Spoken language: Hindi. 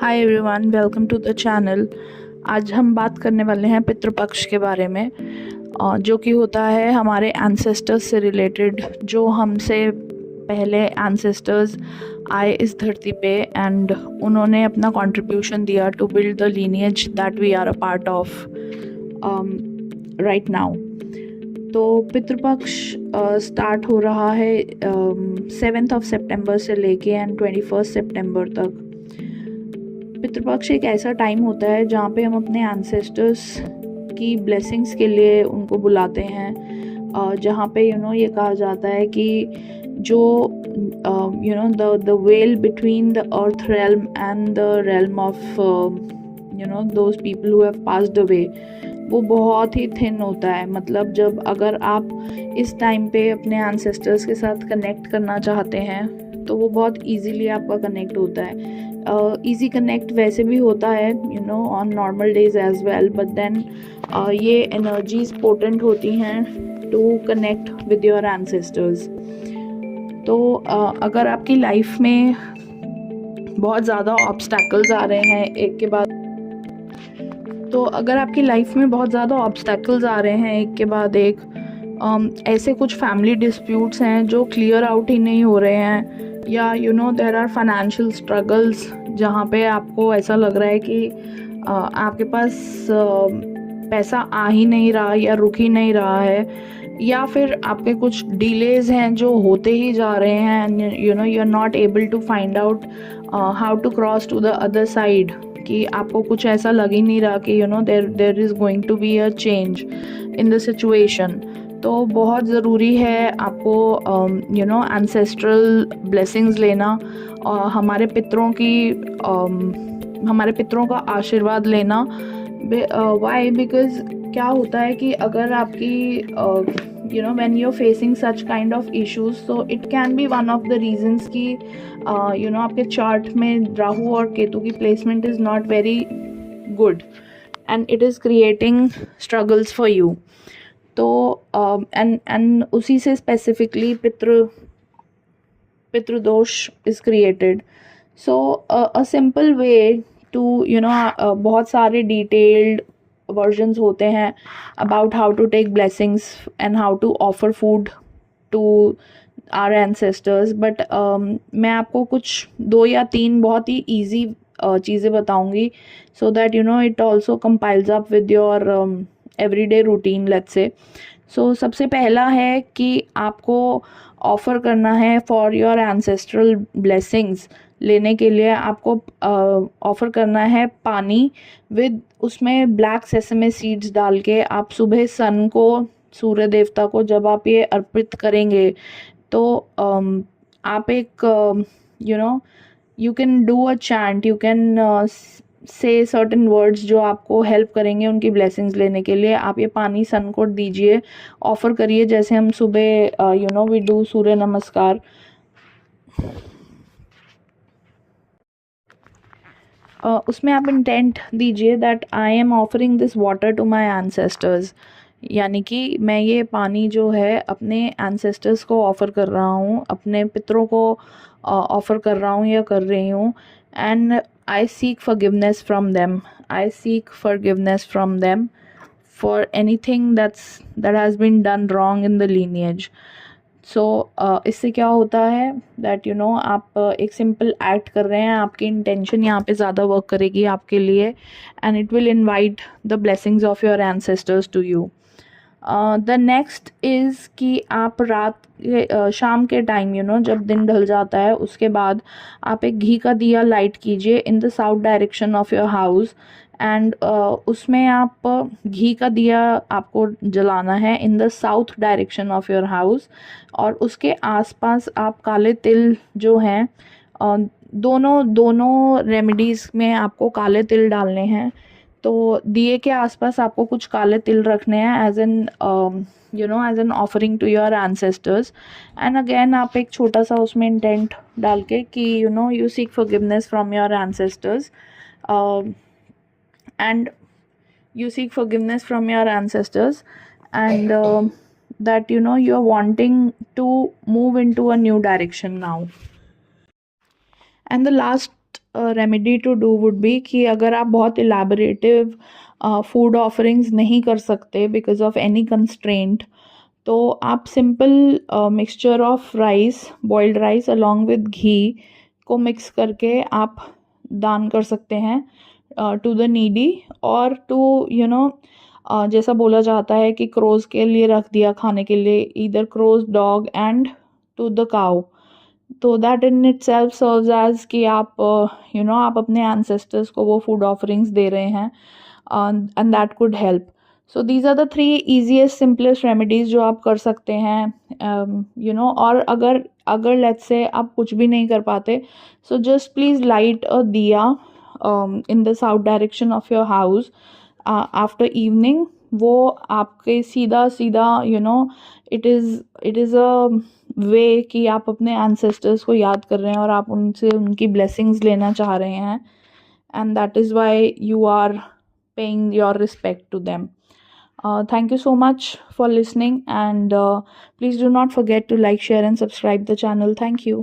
Hi everyone, welcome to the channel. आज हम बात करने वाले हैं पितृपक्ष के बारे में, जो कि होता है हमारे एंसेस्टर्स से रिलेटेड, जो हमसे पहले एंसेस्टर्स आए इस धरती पे एंड उन्होंने अपना कंट्रीब्यूशन दिया to build the lineage that we are a part of right now. तो पितृपक्ष स्टार्ट हो रहा है 7th ऑफ सितंबर से लेके एंड 21st सितंबर तक। पितृपक्ष एक ऐसा टाइम होता है जहाँ पे हम अपने एंसेस्टर्स की ब्लेसिंग्स के लिए उनको बुलाते हैं, जहाँ पे ये कहा जाता है कि जो the well between the earth realm and the realm of those people who have passed away, वो बहुत ही थिन होता है। मतलब जब अगर आप इस टाइम पे अपने एंसेस्टर्स के साथ कनेक्ट करना चाहते हैं तो वो बहुत इजीली आपका कनेक्ट होता है। ईजी कनेक्ट वैसे भी होता है on normal days as well, but then ये एनर्जीज पोटेंट होती हैं to connect with your ancestors. तो अगर आपकी लाइफ में बहुत ज़्यादा ऑब्स्टैकल्स आ रहे हैं एक के बाद एक, ऐसे कुछ फैमिली डिस्प्यूट्स हैं जो क्लियर आउट ही नहीं हो रहे हैं, या देयर आर फाइनेंशियल स्ट्रगल्स जहाँ पे आपको ऐसा लग रहा है कि आपके पास पैसा आ ही नहीं रहा या रुक ही नहीं रहा है, या फिर आपके कुछ डिलेज हैं जो होते ही जा रहे हैं, you are not able to find out how to cross to the other side, कि आपको कुछ ऐसा लग ही नहीं रहा कि there is going to be a change in the situation. तो बहुत ज़रूरी है आपको एंसेस्ट्रल ब्लेसिंग्स लेना और हमारे पितरों का आशीर्वाद लेना। वाई? बिकॉज क्या होता है कि अगर आपकी when you are facing such kind of issues, so it can be one of the reasons कि आपके चार्ट में राहु और केतु की placement is not very good and it is creating struggles for you. तो एंड उसी से स्पेसिफिकली पितृदोष is created. So a simple way to बहुत सारे डिटेल्ड वर्जन्स होते हैं about how to take blessings and how to offer food to our ancestors, but मैं आपको कुछ 2 या 3 बहुत ही ईजी चीज़ें बताऊंगी, so that it also compiles up with your everyday routine, let's say. So सबसे पहला है कि आपको ऑफ़र करना है फॉर योर एंसेस्ट्रल ब्लेसिंग्स लेने के लिए, आपको ऑफ़र करना है पानी विद उसमें ब्लैक सेसमे सीड्स डाल के। आप सुबह सन को, सूर्य देवता को जब आप ये अर्पित करेंगे तो आप एक you can do a chant, you can say certain words जो आपको हेल्प करेंगे उनकी ब्लेसिंग्स लेने के लिए। आप ये पानी सन को दीजिए, ऑफ़र करिए, जैसे हम सुबह वी डू सूर्य नमस्कार। उसमें आप इंटेंट दीजिए that I am offering this water to my ancestors, यानी कि मैं ये पानी जो है अपने एंसेस्टर्स को ऑफ़र कर रहा हूँ, अपने पितरों को ऑफ़र कर रहा हूँ या कर रही हूँ। And I seek forgiveness from them, for anything that has been done wrong in the lineage. सो इससे क्या होता है दैट आप एक सिंपल एक्ट कर रहे हैं, आपकी इंटेंशन यहाँ पे ज़्यादा वर्क करेगी आपके लिए, and it will invite the blessings of your ancestors to you. The next is कि आप शाम के टाइम जब दिन ढल जाता है उसके बाद आप एक घी का दिया लाइट कीजिए in the south direction of your house, and उसमें आप घी का दिया आपको जलाना है in the south direction of your house, और उसके आसपास आप काले तिल जो हैं, दोनों रेमेडीज़ में आपको काले तिल डालने हैं। तो दिए के आसपास आपको कुछ काले तिल रखने हैं as an offering to your ancestors. And again आप एक छोटा सा उसमें इंटेंट डाल के कि you seek forgiveness from your ancestors, and you seek forgiveness from your ancestors, and that you are wanting to move into a new direction now. And the last remedy to do would be कि अगर आप बहुत इलेबोरेटिव फूड ऑफरिंग्स नहीं कर सकते बिकॉज ऑफ एनी कंस्ट्रेंट, तो आप simple mixture of rice, boiled rice along with घी को मिक्स करके आप दान कर सकते हैं टू द नीडी, और टू जैसा बोला जाता है कि क्रोज के लिए रख दिया खाने के लिए, either crows, dog and to the cow, तो that in itself serves as कि आप आप अपने एंसेस्टर्स को वो फूड ऑफरिंग्स दे रहे हैं, and that could help. So these are the 3 easiest simplest remedies जो आप कर सकते हैं. और अगर लेट्स से आप कुछ भी नहीं कर पाते, सो जस्ट प्लीज़ लाइट अ दिया in the south direction of your house after evening. वो आपके सीधा इट इज़ अ वे कि आप अपने एंसेस्टर्स को याद कर रहे हैं और आप उनसे उनकी ब्लेसिंग्स लेना चाह रहे हैं, and that is why you are paying your respect to them. Thank you so much for listening, and please do not forget to like, share and subscribe the channel. Thank you.